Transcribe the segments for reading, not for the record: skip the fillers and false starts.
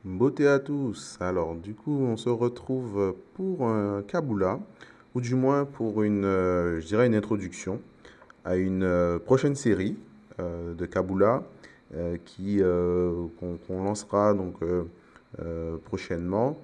Beauté à tous. Alors, du coup, on se retrouve pour un Kabula, ou du moins pour je dirais une introduction à une prochaine série de Kabula qu'on lancera prochainement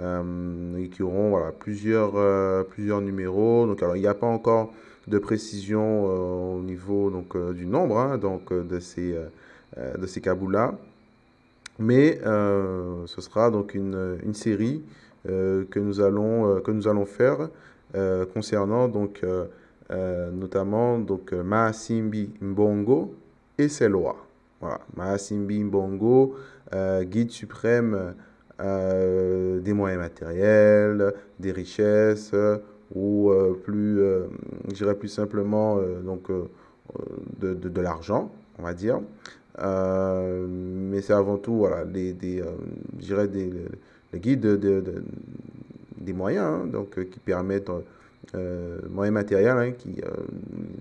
et qui auront voilà, plusieurs numéros. Donc, alors, il n'y a pas encore de précision au niveau du nombre de ces Kabula. Mais ce sera donc une série que nous allons faire concernant notamment Maasimbi Mbongo et ses lois. Voilà, Maasimbi Mbongo, guide suprême des moyens matériels, des richesses, ou je dirais plus simplement de l'argent, on va dire. Mais c'est avant tout, voilà, je dirais les guides des moyens, hein, qui permettent, moyens matériels, hein,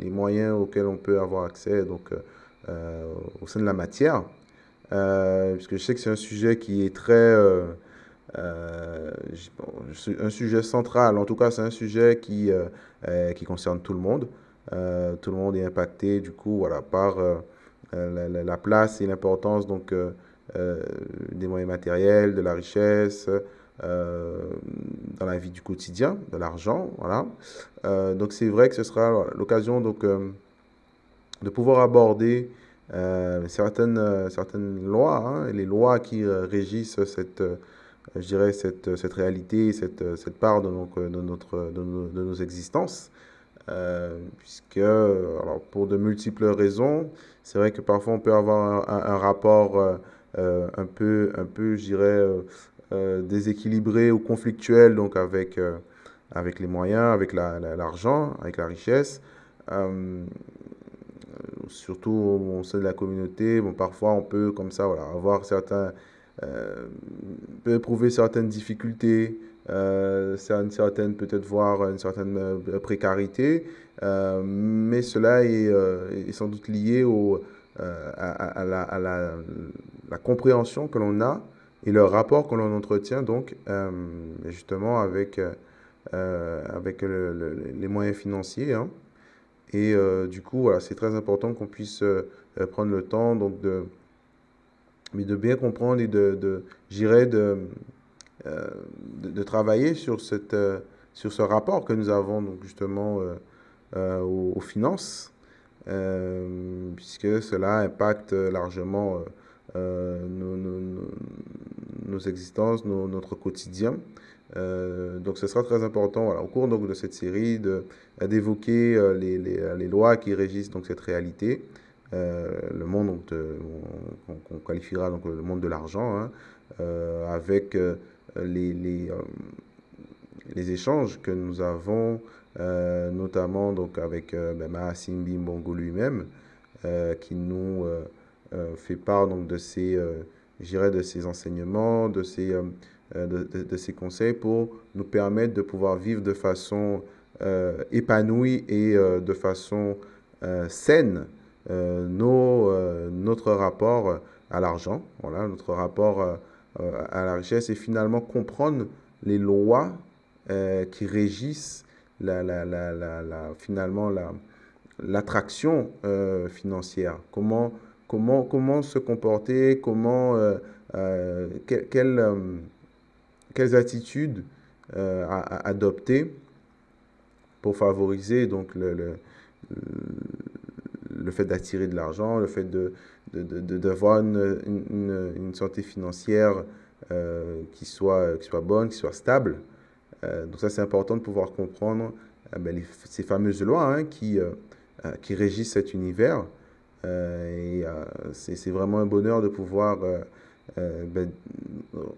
les moyens auxquels on peut avoir accès au sein de la matière. Puisque je sais que c'est un sujet qui est bon, un sujet central. En tout cas, c'est un sujet qui concerne tout le monde. Tout le monde est impacté, du coup, voilà, par la place et l'importance des moyens matériels, de la richesse, dans la vie du quotidien, de l'argent, voilà. Donc c'est vrai que ce sera voilà, l'occasion de pouvoir aborder certaines lois, hein, et les lois qui régissent je dirais cette réalité, cette part de nos existences. Puisque, alors, pour de multiples raisons, c'est vrai que parfois on peut avoir un rapport je dirais, déséquilibré ou conflictuel avec les moyens, avec l'argent, avec la richesse. Euh, Surtout au sein de la communauté, bon, parfois on peut comme ça voilà, avoir peut éprouver certaines difficultés, peut-être voir une certaine précarité, mais cela est sans doute lié à la compréhension que l'on a et le rapport que l'on entretient justement avec les moyens financiers, hein. Et du coup, voilà, c'est très important qu'on puisse prendre le temps mais de bien comprendre et j'irais de travailler sur ce rapport que nous avons donc justement aux finances, puisque cela impacte largement nos existences, notre quotidien. Donc ce sera très important voilà, au cours de cette série d'évoquer les lois qui régissent cette réalité, le monde qu'on qualifiera le monde de l'argent, hein, avec les, les, euh, les échanges que nous avons, notamment avec Maasimbi Mbongo lui-même, qui nous fait part de ses enseignements, de ses conseils pour nous permettre de pouvoir vivre de façon épanouie et de façon saine notre rapport à l'argent, voilà, notre rapport à la richesse et finalement comprendre les lois qui régissent finalement l'attraction financière. Comment se comporter, euh, que- quelles, euh, quelles attitudes adopter pour favoriser le fait d'attirer de l'argent, le fait d'avoir une santé financière qui soit bonne, qui soit stable. Donc ça, c'est important de pouvoir comprendre ces fameuses lois, hein, qui régissent cet univers. C'est vraiment un bonheur de pouvoir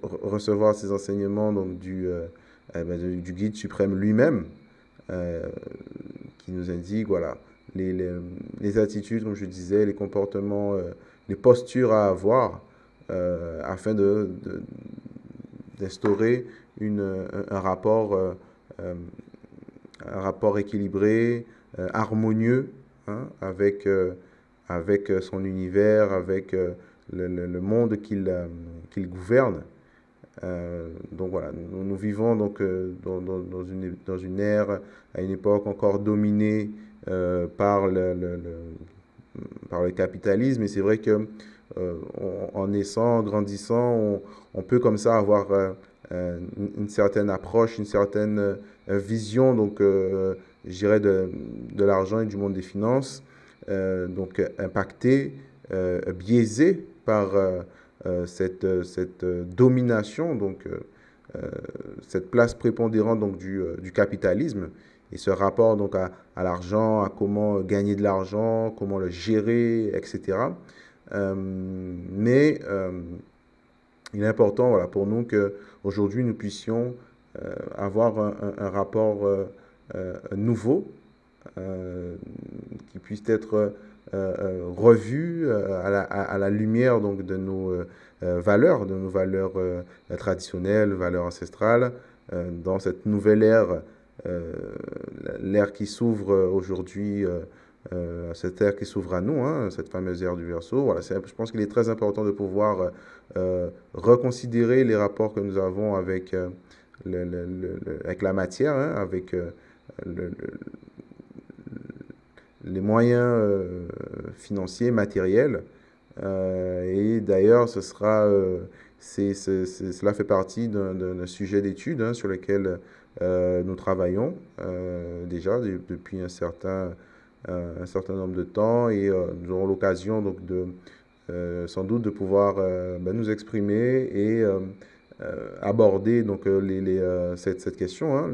recevoir ces enseignements du guide suprême lui-même, euh, qui nous indique voilà, les, les, les attitudes, comme je disais, les comportements, les postures à avoir afin d'instaurer un rapport, un rapport équilibré, harmonieux, hein, avec son univers, avec le monde qu'il gouverne. Donc voilà, nous vivons donc dans une ère, à une époque encore dominée par par le capitalisme. Et c'est vrai que en naissant, en grandissant, on peut comme ça avoir une certaine approche, une certaine vision, donc je dirais de l'argent et du monde des finances, donc impacté, biaisé par cette domination, donc cette place prépondérante donc du capitalisme et ce rapport donc à l'argent, à comment gagner de l'argent, comment le gérer, etc. Mais il est important voilà, pour nous qu'aujourd'hui nous puissions avoir un rapport nouveau qui puisse être revu à la lumière donc, de nos valeurs traditionnelles, valeurs ancestrales, dans cette nouvelle ère, l'ère qui s'ouvre aujourd'hui, cette ère qui s'ouvre à nous, hein, cette fameuse ère du Verseau. Voilà, je pense qu'il est très important de pouvoir reconsidérer les rapports que nous avons avec, avec la matière, hein, avec le, les moyens financiers, matériels. Et d'ailleurs, cela fait partie d'un sujet d'étude hein, sur lequel nous travaillons déjà depuis un certain nombre de temps et nous aurons l'occasion donc sans doute de pouvoir nous exprimer et aborder donc cette question, hein,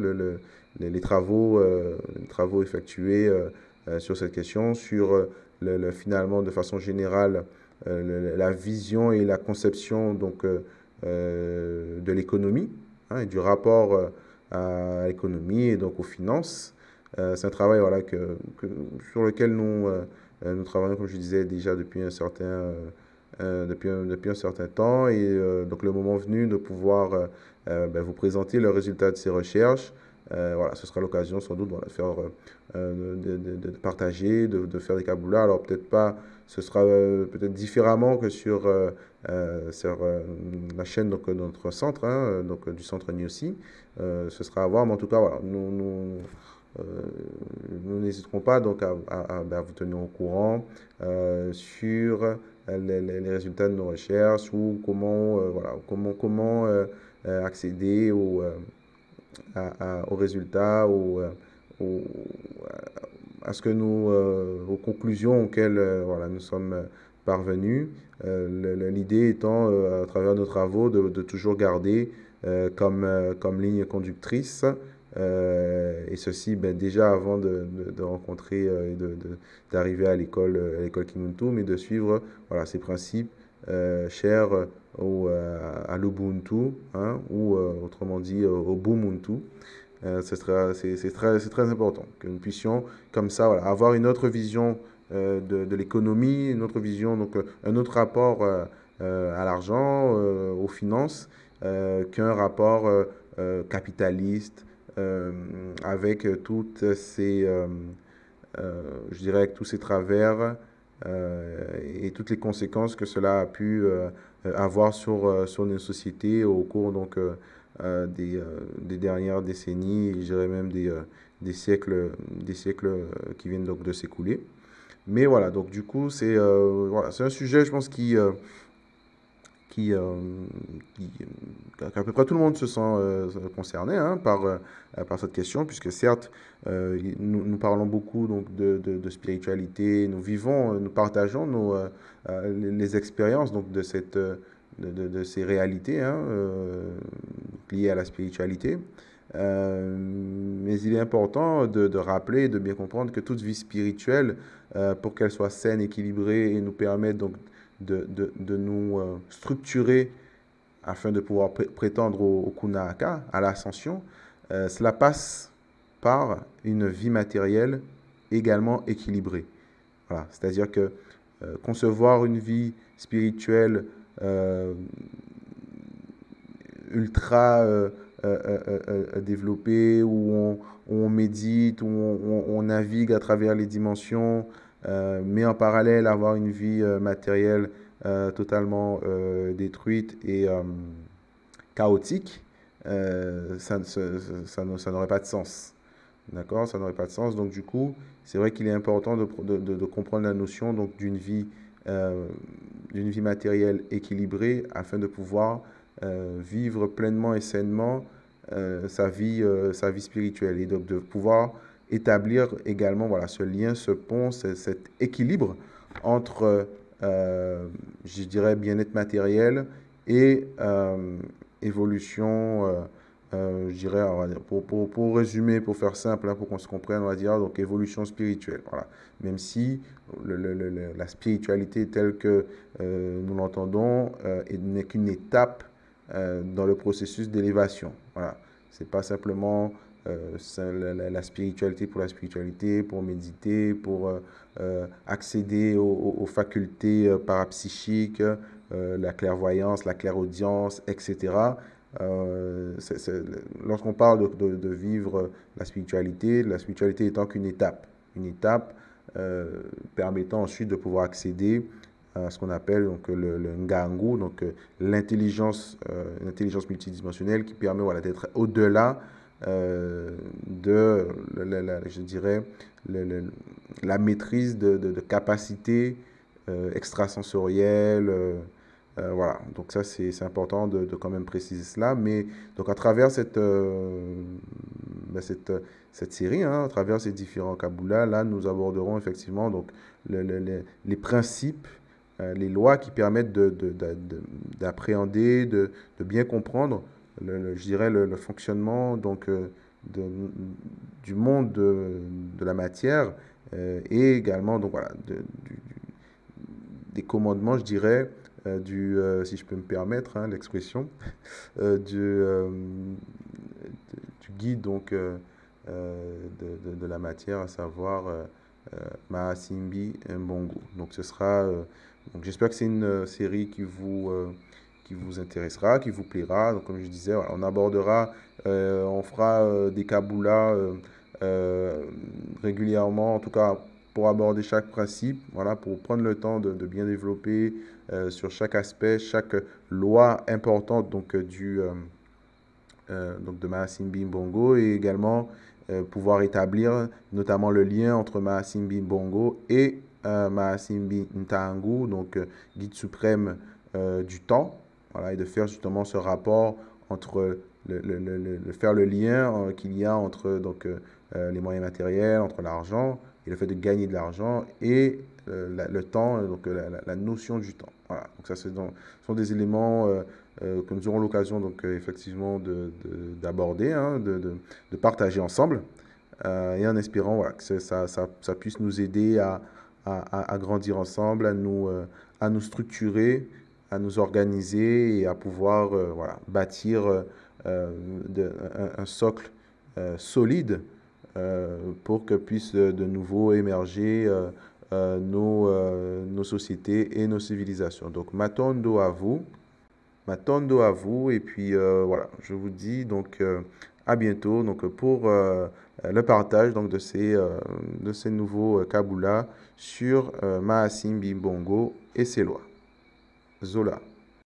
les travaux effectués sur cette question, sur finalement de façon générale la vision et la conception donc de l'économie hein, et du rapport à l'économie et donc aux finances. C'est un travail voilà, sur lequel nous travaillons, comme je disais, déjà depuis un certain temps. Et donc, le moment venu de pouvoir vous présenter le résultat de ces recherches. Voilà, ce sera l'occasion sans doute voilà, de partager, de faire des caboulas. Alors, peut-être pas, ce sera peut-être différemment que sur la chaîne donc, de notre centre, hein, donc, du centre NIOSI. Ce sera à voir, mais en tout cas, voilà, euh, nous n'hésiterons pas donc vous tenir au courant sur les résultats de nos recherches ou comment accéder aux résultats ou à ce que aux conclusions auxquelles voilà, nous sommes parvenus. L'idée étant, à travers nos travaux, de toujours garder comme ligne conductrice et ceci déjà avant de rencontrer et d'arriver à l'école Kimuntu, mais de suivre voilà, ces principes chers à l'Ubuntu, hein, ou autrement dit au Bumuntu. C'est très important que nous puissions comme ça voilà, avoir une autre vision de l'économie, une autre vision, donc un autre rapport à l'argent, aux finances, qu'un rapport capitaliste, avec toutes je dirais, avec tous ces travers et toutes les conséquences que cela a pu avoir sur nos sociétés au cours donc des dernières décennies, et je dirais même des siècles qui viennent donc de s'écouler. Mais voilà, donc du coup, c'est un sujet, je pense, qui, qui, qu'à peu près tout le monde se sent concerné hein, par cette question, puisque certes, nous parlons beaucoup donc, de spiritualité, nous vivons, nous partageons les expériences donc, de ces réalités hein, liées à la spiritualité. Mais il est important de rappeler, de bien comprendre que toute vie spirituelle, pour qu'elle soit saine, équilibrée et nous permette donc de nous structurer afin de pouvoir prétendre au Kunahaka, à l'ascension, cela passe par une vie matérielle également équilibrée. Voilà. C'est-à-dire que concevoir une vie spirituelle ultra développée, où on médite, où on navigue à travers les dimensions, mais en parallèle avoir une vie matérielle totalement détruite chaotique, ça n'aurait pas de sens. D'accord? Ça n'aurait pas de sens. Donc, du coup, c'est vrai qu'il est important de comprendre la notion donc, euh, d'une vie matérielle équilibrée afin de pouvoir vivre pleinement et sainement sa vie spirituelle et donc de pouvoir établir également voilà, ce lien, ce pont, cet équilibre entre, je dirais, bien-être matériel et évolution, je dirais, on va dire, pour résumer, pour faire simple, hein, pour qu'on se comprenne, on va dire, donc évolution spirituelle. Voilà. Même si la spiritualité telle que nous l'entendons n'est qu'une étape dans le processus d'élévation. Voilà. C'est pas simplement la spiritualité pour la spiritualité, pour méditer, pour accéder aux facultés parapsychiques, la clairvoyance, la clairaudience, etc. Lorsqu'on parle de vivre la spiritualité étant qu'une étape, une étape permettant ensuite de pouvoir accéder à ce qu'on appelle donc, le Ngangu, donc l'intelligence multidimensionnelle qui permet voilà, d'être au-delà je dirais, la maîtrise de capacités extrasensorielles. Voilà, donc ça c'est important de quand même préciser cela. Mais donc à travers ben, cette série, hein, à travers ces différents Kabbalah, là nous aborderons effectivement donc, les principes, les lois qui permettent d'appréhender, de bien comprendre, je dirais, le fonctionnement donc, de, du monde de la matière et également donc, voilà, des commandements, je dirais, si je peux me permettre hein, l'expression, du guide donc, de la matière, à savoir Mahasimbi Mbongo. Donc ce sera, donc j'espère que c'est une série qui vous intéressera, qui vous plaira. Donc comme je disais, voilà, on abordera, on fera des Kabbalah régulièrement, en tout cas pour aborder chaque principe, voilà, pour prendre le temps de bien développer sur chaque aspect, chaque loi importante donc, donc de Mahasimbi Mbongo et également pouvoir établir notamment le lien entre Mahasimbi Mbongo et Mahasimbi Ntangu, donc guide suprême du temps, voilà, et de faire justement ce rapport entre faire le lien qu'il y a entre donc, les moyens matériels, entre l'argent et le fait de gagner de l'argent et le temps, donc la notion du temps. Voilà, donc ça sont des éléments que nous aurons l'occasion donc effectivement d'aborder, hein, de partager ensemble, et en espérant voilà, que ça puisse nous aider à grandir ensemble, à nous structurer, à nous organiser et à pouvoir voilà, bâtir un socle solide pour que puissent de nouveau émerger nos sociétés et nos civilisations. Donc, Matondo à vous, et puis voilà, je vous dis donc à bientôt donc, pour le partage donc, de ces nouveaux Kabbalah sur Mahasimbi Mbongo et ses lois. Zola.